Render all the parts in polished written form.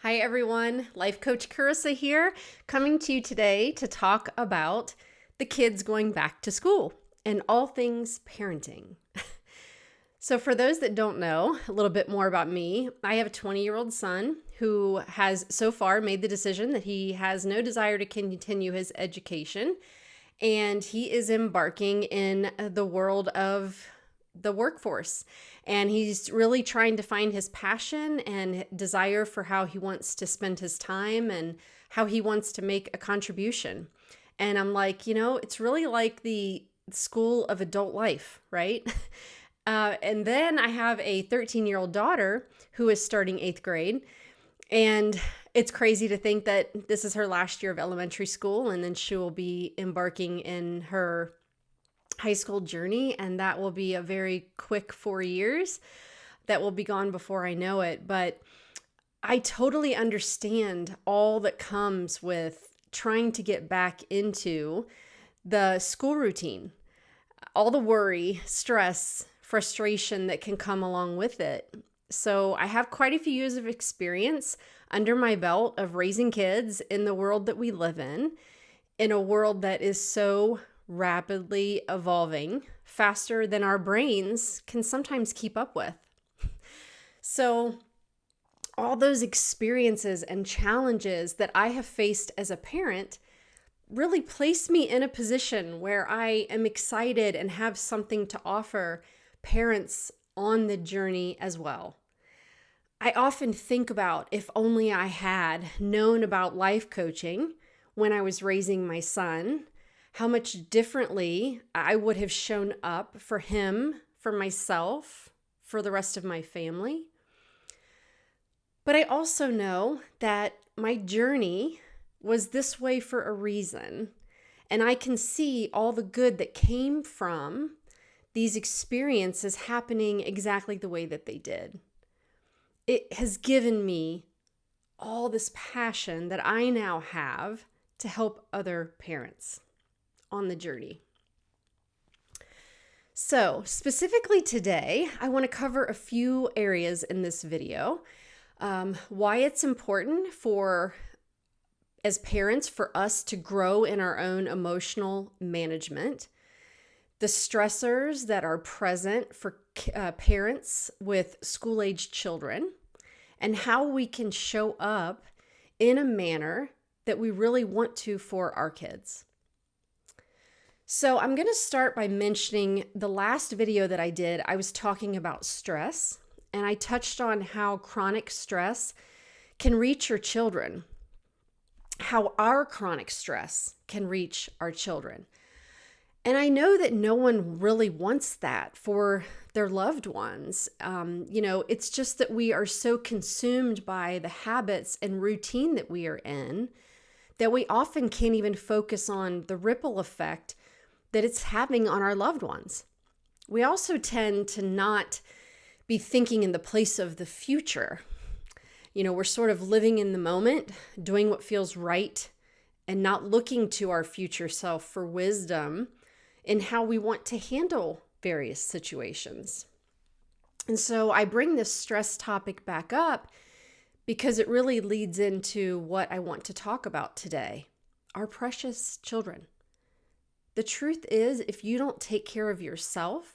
Hi everyone, Life Coach Carisa here, coming to you today to talk about the kids going back to school and all things parenting. So for those that don't know a little bit more about me, I have a 20-year-old son who has so far made the decision that he has no desire to continue his education, and he is embarking in the world of the workforce. And he's really trying to find his passion and desire for how he wants to spend his time and how he wants to make a contribution. And I'm like, it's really like the school of adult life, right? And then I have a 13-year-old daughter who is starting 8th grade. And it's crazy to think that this is her last year of elementary school, and then she will be embarking in her high school journey, and that will be a very quick 4 years that will be gone before I know it. But I totally understand all that comes with trying to get back into the school routine, all the worry, stress, frustration that can come along with it. So I have quite a few years of experience under my belt of raising kids in the world that we live in a world that is so rapidly evolving, faster than our brains can sometimes keep up with. So all those experiences and challenges that I have faced as a parent really place me in a position where I am excited and have something to offer parents on the journey as well. I often think about if only I had known about life coaching when I was raising my son, how much differently I would have shown up for him, for myself, for the rest of my family. But I also know that my journey was this way for a reason, and I can see all the good that came from these experiences happening exactly the way that they did. It has given me all this passion that I now have to help other parents on the journey. So specifically today, I want to cover a few areas in this video. Why it's important as parents, for us to grow in our own emotional management, the stressors that are present for parents with school-aged children, and how we can show up in a manner that we really want to for our kids. So I'm going to start by mentioning the last video that I did. I was talking about stress, and I touched on how chronic stress can reach your children, how our chronic stress can reach our children. And I know that no one really wants that for their loved ones. It's just that we are so consumed by the habits and routine that we are in that we often can't even focus on the ripple effect that it's having on our loved ones. We also tend to not be thinking in the place of the future. We're sort of living in the moment, doing what feels right, and not looking to our future self for wisdom in how we want to handle various situations. And so I bring this stress topic back up because it really leads into what I want to talk about today: our precious children. The truth is, if you don't take care of yourself,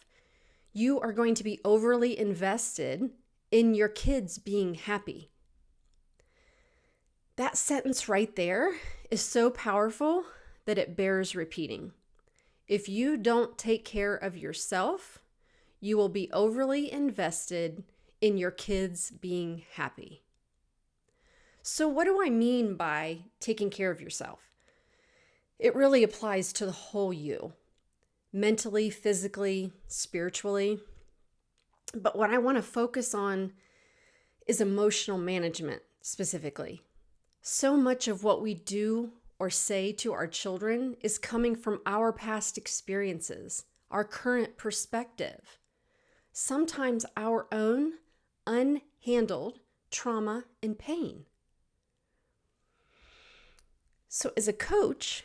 you are going to be overly invested in your kids being happy. That sentence right there is so powerful that it bears repeating. If you don't take care of yourself, you will be overly invested in your kids being happy. So what do I mean by taking care of yourself? It really applies to the whole you, mentally, physically, spiritually. But what I want to focus on is emotional management specifically. So much of what we do or say to our children is coming from our past experiences, our current perspective, sometimes our own unhandled trauma and pain. So as a coach,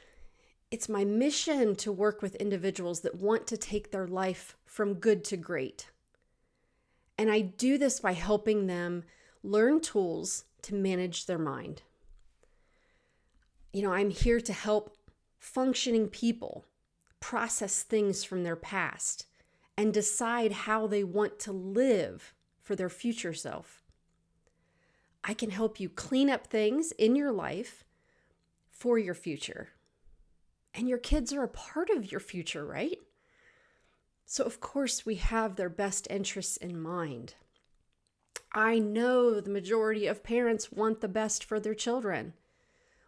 it's my mission to work with individuals that want to take their life from good to great. And I do this by helping them learn tools to manage their mind. I'm here to help functioning people process things from their past and decide how they want to live for their future self. I can help you clean up things in your life for your future. And your kids are a part of your future, right? So of course we have their best interests in mind. I know the majority of parents want the best for their children.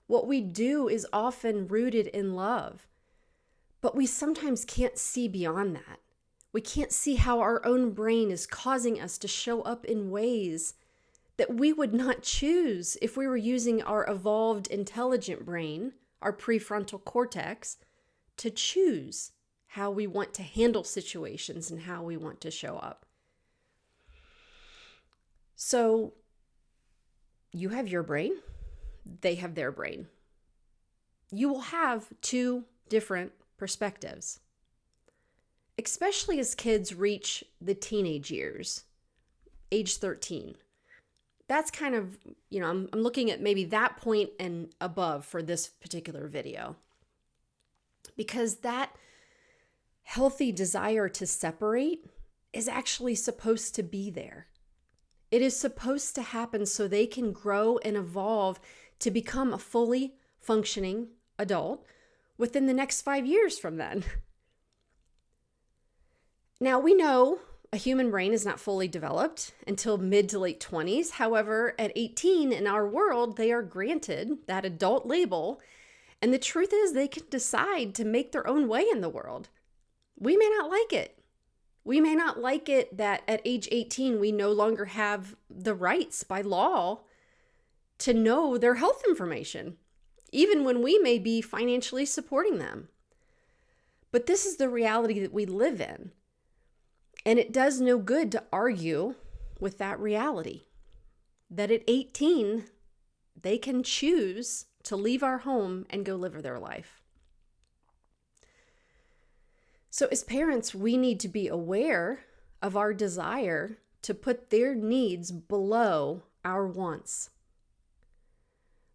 What we do is often rooted in love, but we sometimes can't see beyond that. We can't see how our own brain is causing us to show up in ways that we would not choose if we were using our evolved intelligent brain, our prefrontal cortex, to choose how we want to handle situations and how we want to show up. So you have your brain, they have their brain. You will have two different perspectives, especially as kids reach the teenage years, age 13. That's kind of, I'm looking at maybe that point and above for this particular video, because that healthy desire to separate is actually supposed to be there. It is supposed to happen so they can grow and evolve to become a fully functioning adult within the next 5 years from then. Now, we know a human brain is not fully developed until mid to late 20s. However, at 18 in our world, they are granted that adult label. And the truth is they can decide to make their own way in the world. We may not like it. We may not like it that at age 18, we no longer have the rights by law to know their health information, even when we may be financially supporting them. But this is the reality that we live in. And it does no good to argue with that reality, that at 18, they can choose to leave our home and go live their life. So as parents, we need to be aware of our desire to put their needs below our wants.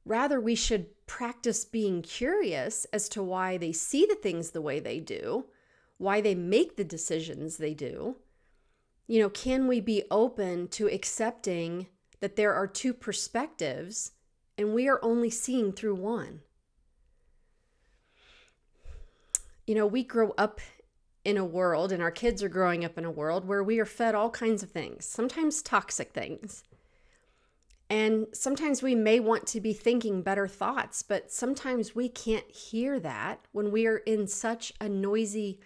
Rather, we should practice being curious as to why they see the things the way they do, why they make the decisions they do. Can we be open to accepting that there are two perspectives and we are only seeing through one? We grow up in a world, and our kids are growing up in a world where we are fed all kinds of things, sometimes toxic things. And sometimes we may want to be thinking better thoughts, but sometimes we can't hear that when we are in such a noisy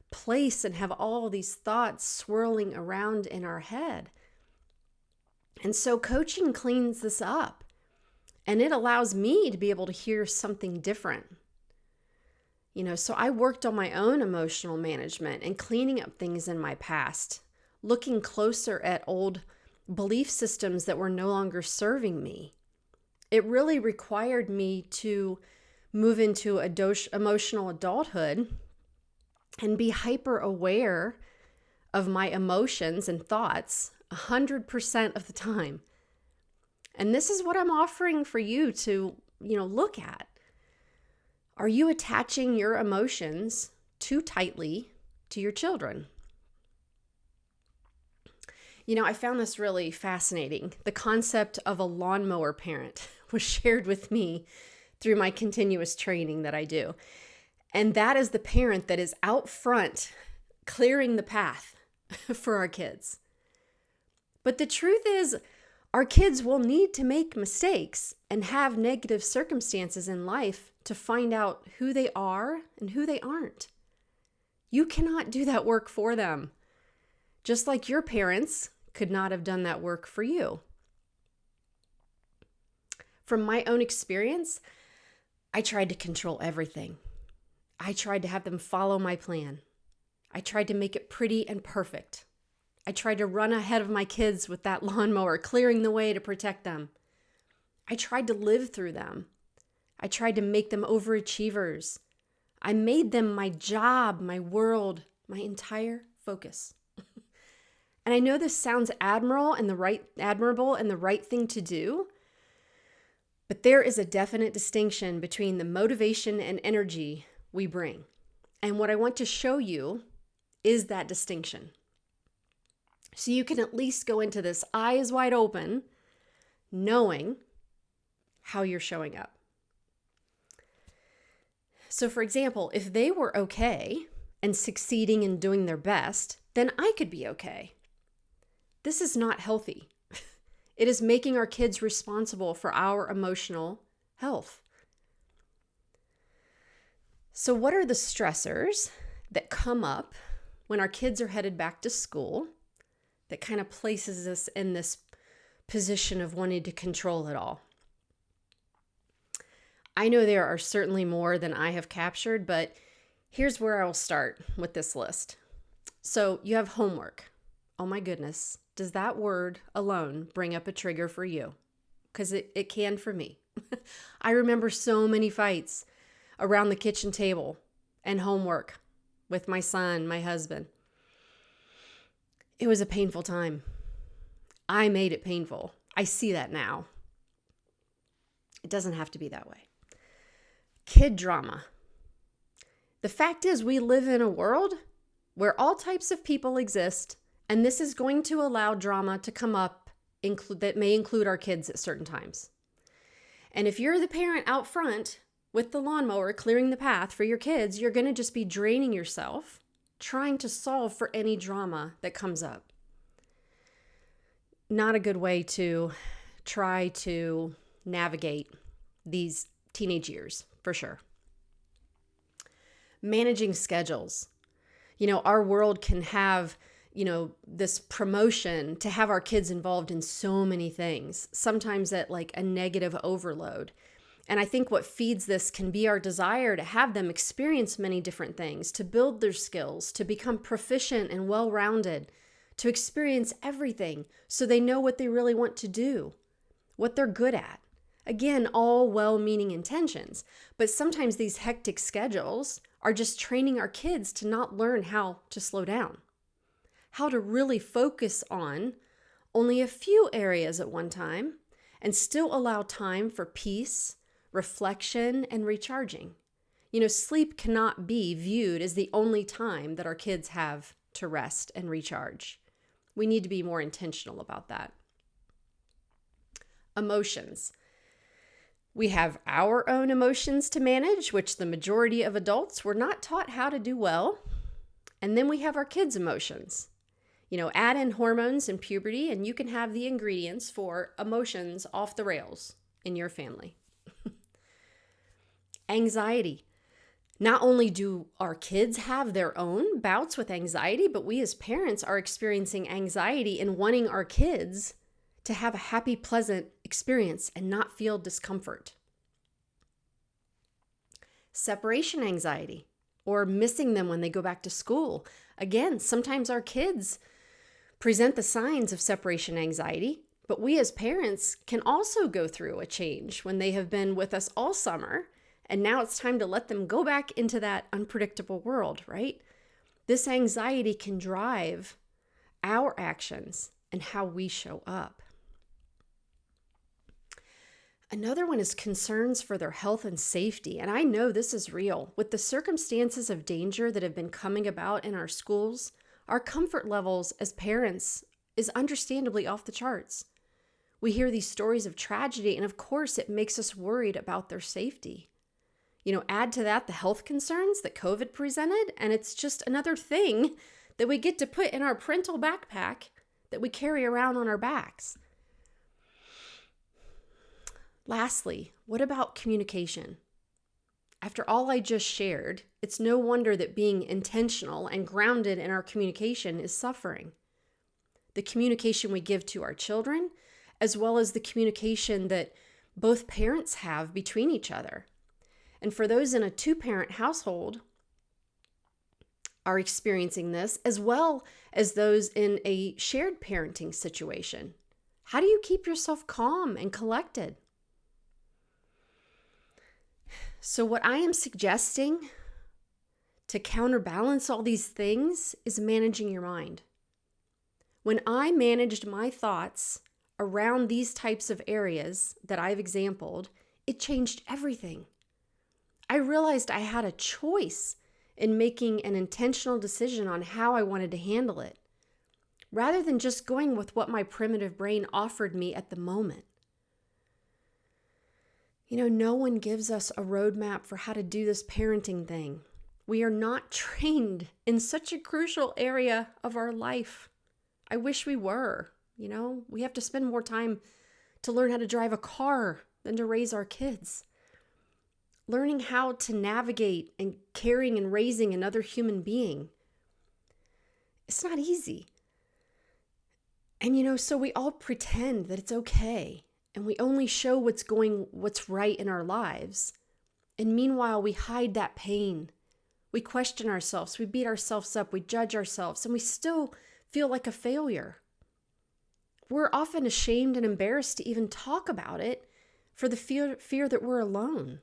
place and have all these thoughts swirling around in our head. And so coaching cleans this up, and it allows me to be able to hear something different. So I worked on my own emotional management and cleaning up things in my past, looking closer at old belief systems that were no longer serving me. It really required me to move into emotional adulthood and be hyper aware of my emotions and thoughts 100% of the time. And this is what I'm offering for you to, look at. Are you attaching your emotions too tightly to your children? I found this really fascinating. The concept of a lawnmower parent was shared with me through my continuous training that I do. And that is the parent that is out front clearing the path for our kids. But the truth is, our kids will need to make mistakes and have negative circumstances in life to find out who they are and who they aren't. You cannot do that work for them, just like your parents could not have done that work for you. From my own experience, I tried to control everything. I tried to have them follow my plan. I tried to make it pretty and perfect. I tried to run ahead of my kids with that lawnmower, clearing the way to protect them. I tried to live through them. I tried to make them overachievers. I made them my job, my world, my entire focus. And I know this sounds admirable and the right thing to do, But there is a definite distinction between the motivation and energy we bring. And what I want to show you is that distinction. So you can at least go into this eyes wide open, knowing how you're showing up. So for example, if they were okay and succeeding and doing their best, then I could be okay. This is not healthy. It is making our kids responsible for our emotional health. So what are the stressors that come up when our kids are headed back to school that kind of places us in this position of wanting to control it all? I know there are certainly more than I have captured, but here's where I will start with this list. So you have homework. Oh my goodness. Does that word alone bring up a trigger for you? Because it can for me. I remember so many fights around the kitchen table and homework with my son, my husband. It was a painful time. I made it painful. I see that now. It doesn't have to be that way. Kid drama. The fact is, we live in a world where all types of people exist, and this is going to allow drama to come up that may include our kids at certain times. And if you're the parent out front with the lawnmower clearing the path for your kids, you're going to just be draining yourself trying to solve for any drama that comes up. Not a good way to try to navigate these teenage years, for sure. Managing schedules. Our world can have, this promotion to have our kids involved in so many things, sometimes at like a negative overload. And I think what feeds this can be our desire to have them experience many different things, to build their skills, to become proficient and well-rounded, to experience everything so they know what they really want to do, what they're good at. Again, all well-meaning intentions, but sometimes these hectic schedules are just training our kids to not learn how to slow down, how to really focus on only a few areas at one time and still allow time for peace, reflection, and recharging. Sleep cannot be viewed as the only time that our kids have to rest and recharge. We need to be more intentional about that. Emotions. We have our own emotions to manage, which the majority of adults were not taught how to do well. And then we have our kids' emotions. Add in hormones and puberty, and you can have the ingredients for emotions off the rails in your family. Anxiety. Not only do our kids have their own bouts with anxiety, but we as parents are experiencing anxiety and wanting our kids to have a happy, pleasant experience and not feel discomfort. Separation anxiety, or missing them when they go back to school. Again, sometimes our kids present the signs of separation anxiety, but we as parents can also go through a change when they have been with us all summer, and now it's time to let them go back into that unpredictable world, right? This anxiety can drive our actions and how we show up. Another one is concerns for their health and safety. And I know this is real. With the circumstances of danger that have been coming about in our schools, our comfort levels as parents is understandably off the charts. We hear these stories of tragedy, and of course, it makes us worried about their safety. Add to that the health concerns that COVID presented, and it's just another thing that we get to put in our parental backpack that we carry around on our backs. Lastly, what about communication? After all I just shared, it's no wonder that being intentional and grounded in our communication is suffering. The communication we give to our children, as well as the communication that both parents have between each other. And for those in a two-parent household are experiencing this, as well as those in a shared parenting situation. How do you keep yourself calm and collected? So what I am suggesting to counterbalance all these things is managing your mind. When I managed my thoughts around these types of areas that I've exampled, It changed everything. I realized I had a choice in making an intentional decision on how I wanted to handle it, rather than just going with what my primitive brain offered me at the moment. No one gives us a roadmap for how to do this parenting thing. We are not trained in such a crucial area of our life. I wish we were. We have to spend more time to learn how to drive a car than to raise our kids. Learning how to navigate and caring and raising another human being. It's not easy. And so we all pretend that it's okay. And we only show what's right in our lives. And meanwhile, we hide that pain. We question ourselves. We beat ourselves up. We judge ourselves. And we still feel like a failure. We're often ashamed and embarrassed to even talk about it for the fear that we're alone.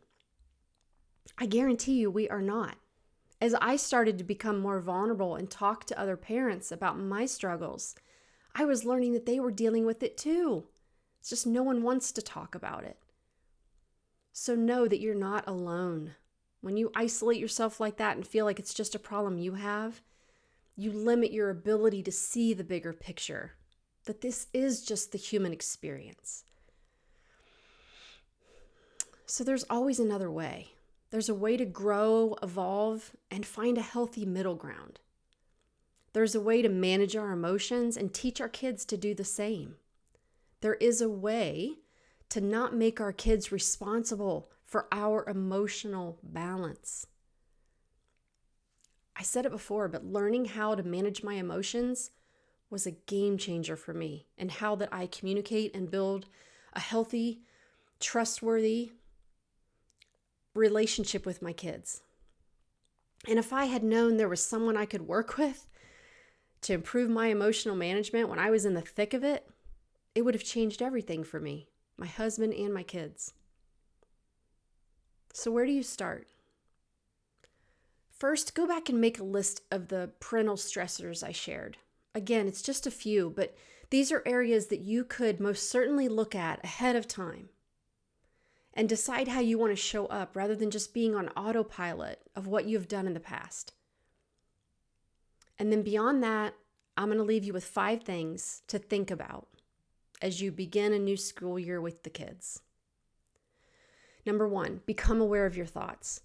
I guarantee you we are not. As I started to become more vulnerable and talk to other parents about my struggles, I was learning that they were dealing with it too. It's just no one wants to talk about it. So know that you're not alone. When you isolate yourself like that and feel like it's just a problem you have, you limit your ability to see the bigger picture, that this is just the human experience. So there's always another way. There's a way to grow, evolve, and find a healthy middle ground. There's a way to manage our emotions and teach our kids to do the same. There is a way to not make our kids responsible for our emotional balance. I said it before, but learning how to manage my emotions was a game changer for me and how that I communicate and build a healthy, trustworthy relationship with my kids. And if I had known there was someone I could work with to improve my emotional management when I was in the thick of it, it would have changed everything for me, my husband and my kids. So where do you start? First, go back and make a list of the parental stressors I shared. Again, it's just a few, but these are areas that you could most certainly look at ahead of time and decide how you want to show up rather than just being on autopilot of what you've done in the past. And then beyond that, I'm going to leave you with 5 things to think about as you begin a new school year with the kids. Number 1, become aware of your thoughts.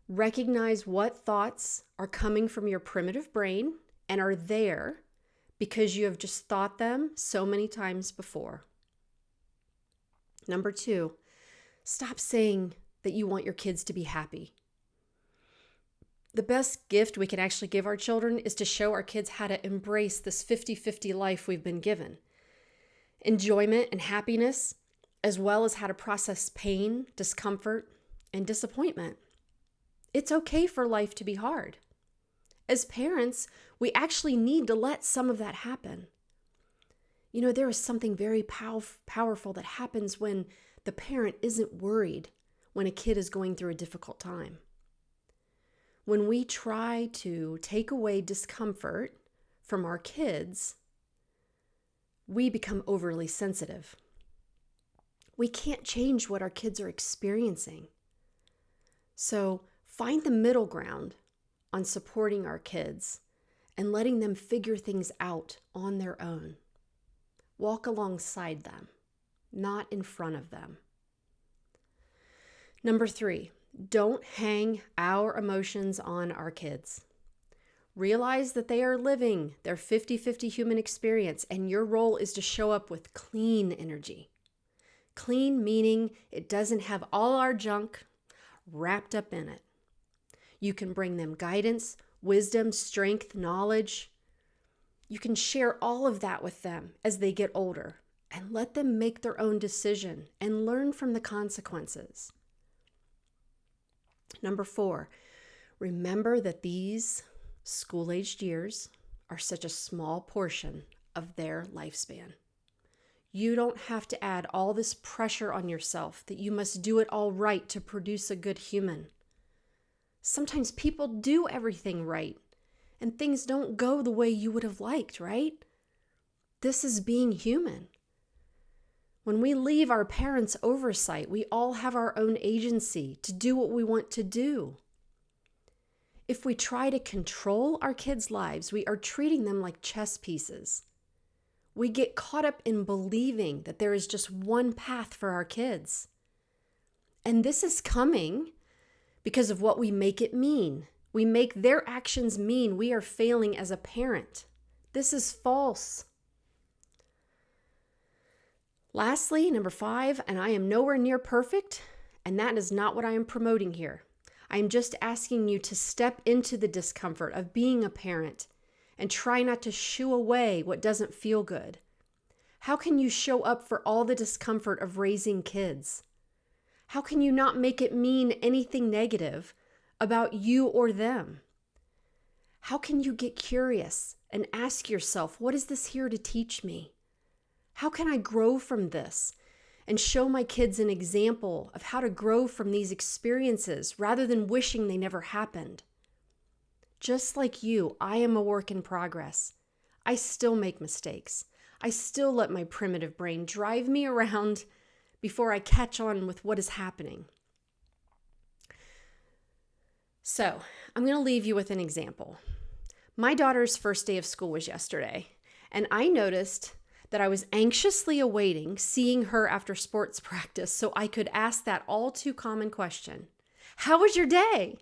Recognize what thoughts are coming from your primitive brain and are there because you have just thought them so many times before. Number 2, stop saying that you want your kids to be happy. The best gift we can actually give our children is to show our kids how to embrace this 50-50 life we've been given. Enjoyment and happiness, as well as how to process pain, discomfort, and disappointment. It's okay for life to be hard. As parents, we actually need to let some of that happen. There is something very powerful that happens when the parent isn't worried when a kid is going through a difficult time. When we try to take away discomfort from our kids, we become overly sensitive. We can't change what our kids are experiencing. So find the middle ground on supporting our kids and letting them figure things out on their own. Walk alongside them, not in front of them. Number 3, don't hang our emotions on our kids. Realize that they are living their 50-50 human experience, and your role is to show up with clean energy. Clean meaning it doesn't have all our junk wrapped up in it. You can bring them guidance, wisdom, strength, knowledge. You can share all of that with them as they get older and let them make their own decision and learn from the consequences. Number 4, remember that these school-aged years are such a small portion of their lifespan. You don't have to add all this pressure on yourself that you must do it all right to produce a good human. Sometimes people do everything right, and things don't go the way you would have liked, right? This is being human. When we leave our parents' oversight, we all have our own agency to do what we want to do. If we try to control our kids' lives, we are treating them like chess pieces. We get caught up in believing that there is just one path for our kids. And this is coming because of what we make it mean. We make their actions mean we are failing as a parent. This is false. Lastly, number 5, and I am nowhere near perfect, and that is not what I am promoting here. I am just asking you to step into the discomfort of being a parent and try not to shoo away what doesn't feel good. How can you show up for all the discomfort of raising kids? How can you not make it mean anything negative about you or them? How can you get curious and ask yourself, what is this here to teach me? How can I grow from this and show my kids an example of how to grow from these experiences rather than wishing they never happened? Just like you, I am a work in progress. I still make mistakes. I still let my primitive brain drive me around before I catch on with what is happening. So, I'm going to leave you with an example. My daughter's first day of school was yesterday, and I noticed that I was anxiously awaiting seeing her after sports practice so I could ask that all too common question, "How was your day?"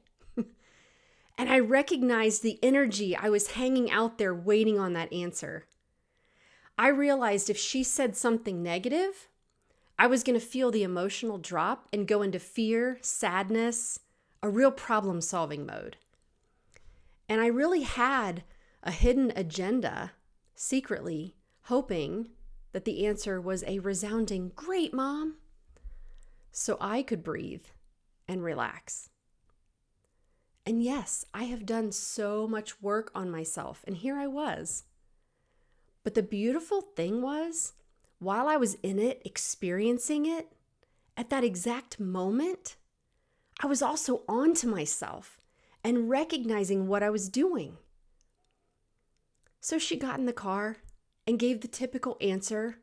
And I recognized the energy I was hanging out there waiting on that answer. I realized if she said something negative, I was going to feel the emotional drop and go into fear, sadness, a real problem-solving mode. And I really had a hidden agenda, secretly, hoping that the answer was a resounding, "Great, Mom," so I could breathe and relax. And yes, I have done so much work on myself, and here I was. But the beautiful thing was, while I was in it, experiencing it, at that exact moment, I was also on to myself and recognizing what I was doing. So she got in the car and gave the typical answer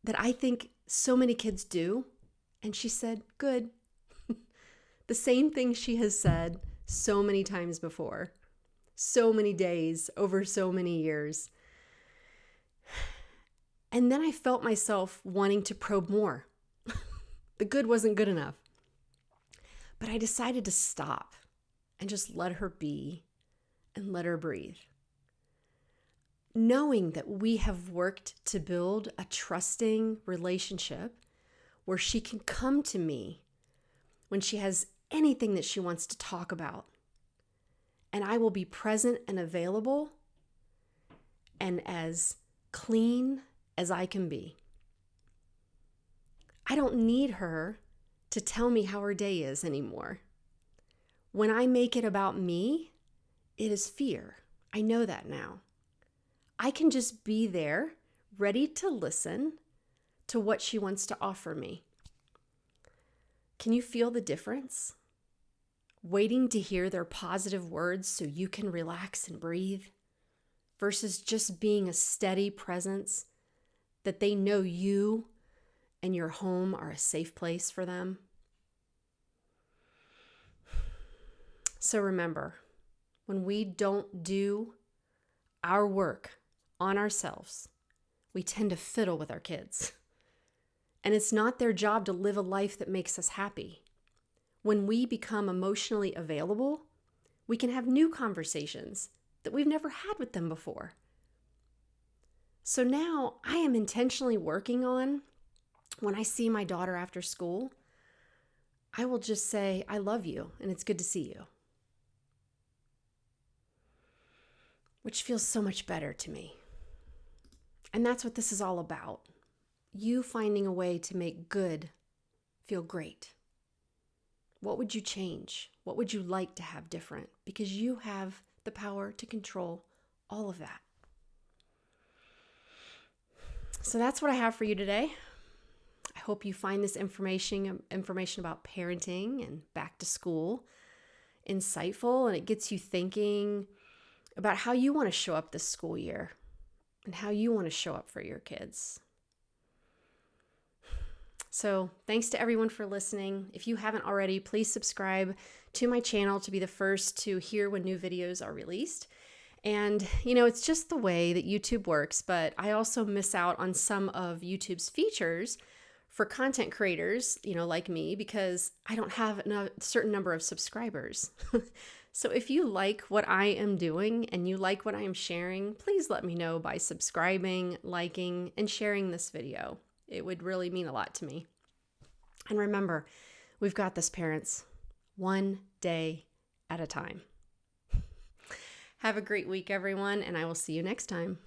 that I think so many kids do. And she said, "Good." The same thing she has said so many times before, so many days, over so many years. And then I felt myself wanting to probe more. The good wasn't good enough. But I decided to stop and just let her be and let her breathe. Knowing that we have worked to build a trusting relationship where she can come to me when she has anything that she wants to talk about. And I will be present and available and as clean as I can be. I don't need her to tell me how her day is anymore. When I make it about me, it is fear. I know that now. I can just be there, ready to listen to what she wants to offer me. Can you feel the difference? Waiting to hear their positive words so you can relax and breathe, versus just being a steady presence that they know you and your home are a safe place for them. So remember, when we don't do our work on ourselves, we tend to fiddle with our kids. And it's not their job to live a life that makes us happy. When we become emotionally available, we can have new conversations that we've never had with them before. So now I am intentionally working on, when I see my daughter after school, I will just say, "I love you and it's good to see you." Which feels so much better to me. And that's what this is all about. You finding a way to make good feel great. What would you change? What would you like to have different? Because you have the power to control all of that. So that's what I have for you today. I hope you find this information about parenting and back to school insightful, and it gets you thinking about how you want to show up this school year and how you want to show up for your kids. So thanks to everyone for listening. If you haven't already, please subscribe to my channel to be the first to hear when new videos are released. And, it's just the way that YouTube works, but I also miss out on some of YouTube's features for content creators, like me, because I don't have a certain number of subscribers. So if you like what I am doing and you like what I am sharing, please let me know by subscribing, liking, and sharing this video. It would really mean a lot to me. And remember, we've got this, parents, one day at a time. Have a great week, everyone, and I will see you next time.